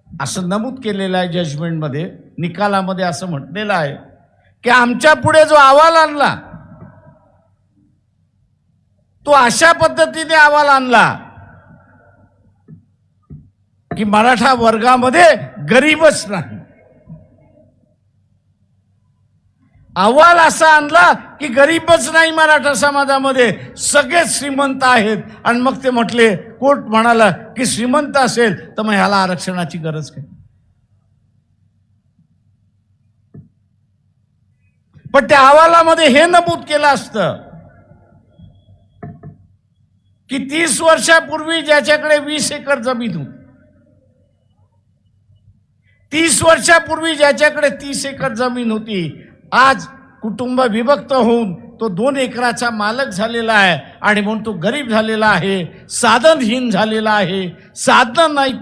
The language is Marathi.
असं नमूद केलेलं आहे जजमेंटमध्ये, निकालामध्ये असं म्हटलेलं आहे की आमच्या पुढे जो अहवाल आणला तो अशा पद्धतीने अहवाल आणला की मराठा वर्गामध्ये गरीबच नाही। अहवाल असा आणला की गरीबच नाही मराठा समाजामध्ये, सगळे श्रीमंत आहेत। आणि मग ते म्हटले, कोर्ट म्हणाला की श्रीमंत असेल तर मग ह्याला आरक्षणाची गरज काय। पण त्या अहवालामध्ये हे नमूद केलं असतं की 30 वर्षापूर्वी ज्याच्याकडे 20 एकर जमीन होती, 30 वर्षापूर्वी ज्याच्याकडे 30 एकर जमीन होती, आज कुटुंब विभक्त होऊन तो 2 एकराचा मालक झालेला आहे आणि म्हणून तो गरीब झालेला आहे, साधनहीन झालेला आहे। साधन नाही